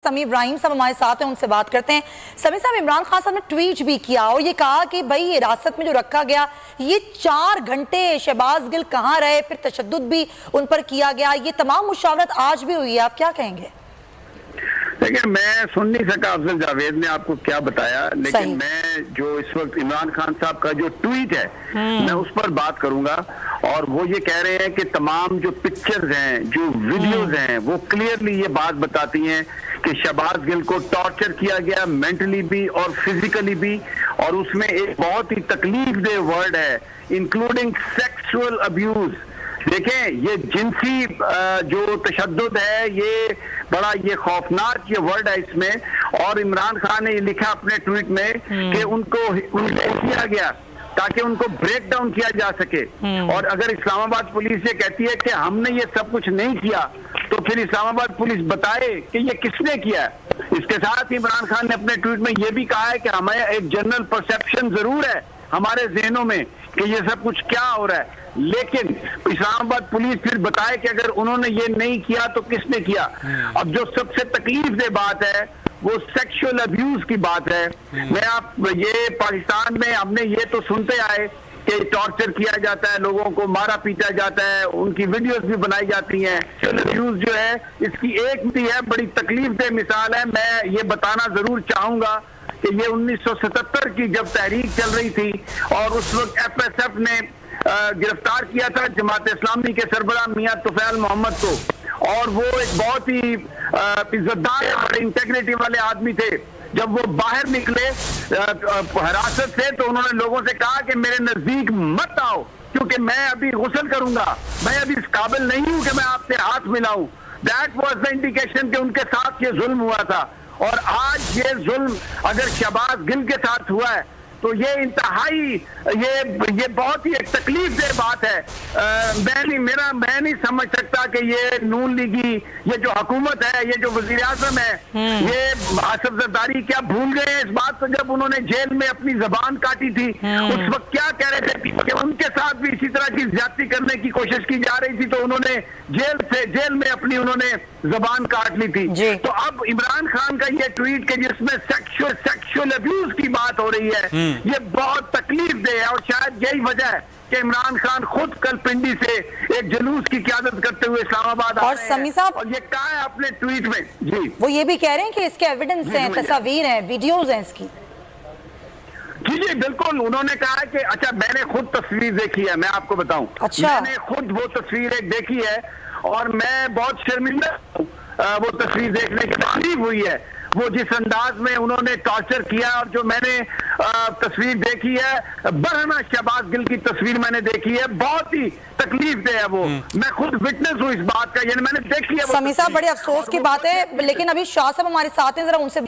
समी इब्राहिम साहब हमारे साथ हैं, उनसे बात करते हैं। समी साहब, इमरान खान साहब ने ट्वीट भी किया और ये कहा कि भाई हिरासत में जो रखा गया ये 4 घंटे शहबाज गिल कहाँ रहे, फिर तशद्दुद भी उन पर किया गया, ये तमाम मुशावरत आज भी हुई है, आप क्या कहेंगे? देखिए, मैं सुन नहीं सका अफजल जावेद ने आपको क्या बताया, लेकिन मैं जो इस वक्त इमरान खान साहब का जो ट्वीट है मैं उस पर बात करूंगा। और वो ये कह रहे हैं कि तमाम जो पिक्चर्स हैं, जो वीडियोस हैं, वो क्लियरली ये बात बताती हैं कि शहबाज गिल को टॉर्चर किया गया, मेंटली भी और फिजिकली भी। और उसमें एक बहुत ही तकलीफदेह वर्ड है, इंक्लूडिंग सेक्सुअल अब्यूज। देखें, ये जिनसी जो तशद्दुद है, ये बड़ा ये खौफनाक ये वर्ड है इसमें। और इमरान खान ने ये लिखा अपने ट्वीट में कि उनको किया गया ताकि उनको ब्रेक डाउन किया जा सके। और अगर इस्लामाबाद पुलिस ये कहती है कि हमने ये सब कुछ नहीं किया, तो फिर इस्लामाबाद पुलिस बताए कि ये किसने किया। इसके साथ इमरान खान ने अपने ट्वीट में ये भी कहा है कि हमें एक जनरल परसेप्शन जरूर है हमारे जहनों में कि ये सब कुछ क्या हो रहा है, लेकिन इस्लामाबाद पुलिस फिर बताए कि अगर उन्होंने ये नहीं किया तो किसने किया। अब जो सबसे तकलीफदेह बात है वो सेक्सुअल अब्यूज की बात है। मैं आप ये पाकिस्तान में हमने ये तो सुनते आए कि टॉर्चर किया जाता है, लोगों को मारा पीटा जाता है, उनकी वीडियोस भी बनाई जाती हैं। अब्यूज जो है इसकी एक भी है, बड़ी तकलीफदेह मिसाल है। मैं ये बताना जरूर चाहूंगा कि ये 1977 की जब तहरीक चल रही थी और उस वक्त FSF ने गिरफ्तार किया था जमात इस्लामी के सरबराह मियां तुफैल मोहम्मद को, और वो एक बहुत ही इज्जतदार और इंटेग्रिटी वाले आदमी थे। जब वो बाहर निकले हिरासत से तो उन्होंने लोगों से कहा कि मेरे नजदीक मत आओ, क्योंकि मैं अभी गुस्ल करूंगा, मैं अभी इस काबिल नहीं हूं कि मैं आपसे हाथ मिलाऊं। दैट वाज द इंडिकेशन कि उनके साथ ये जुल्म हुआ था। और आज ये जुल्म अगर शहबाज गिल के साथ हुआ है तो ये इंतहाई ये बहुत ही एक तकलीफदेह बात है। मैं नहीं समझ सकता कि ये नून लीगी, ये जो हुकूमत है, ये जो वजीर आजम है, ये आसिफ जरदारी क्या भूल गए इस बात को जब उन्होंने जेल में अपनी जबान काटी थी। उस वक्त क्या कह रहे थे कि उनके साथ भी इसी तरह की ज्यादती करने की कोशिश की जा रही थी, तो उन्होंने जेल में अपनी उन्होंने जबान काट ली थी। तो अब इमरान खान का ये ट्वीट के जिसमें सेक्सुअल अब्यूज की बात हो रही है, ये बहुत तकलीफदेह है। और शायद यही वजह है कि इमरान खान खुद कल पिंडी से एक जुलूस की क़यादत करते हुए इस्लामाबाद और समी साहब, और ये कहा है अपने ट्वीट में, जी वो ये भी कह रहे हैं कि इसके एविडेंस हैं, तस्वीर हैं, वीडियोज हैं इसकी। जी जी बिल्कुल, उन्होंने कहा कि अच्छा मैंने खुद तस्वीर देखी है, मैं आपको बताऊं। अच्छा, मैंने खुद वो तस्वीर एक देखी है और मैं बहुत शर्मिंदा हूं वो तस्वीर देखने की। तारीफ हुई है वो जिस अंदाज में उन्होंने टॉर्चर किया, और जो मैंने तस्वीर देखी है, बरहना शहबाज गिल की तस्वीर मैंने देखी है, बहुत ही तकलीफदेह है वो। मैं खुद विटनेस हूँ इस बात का, यानी मैंने देखी है। समी साहब, बड़े अफसोस की बात है, लेकिन अभी शाह साहब हमारे साथ हैं, जरा उनसे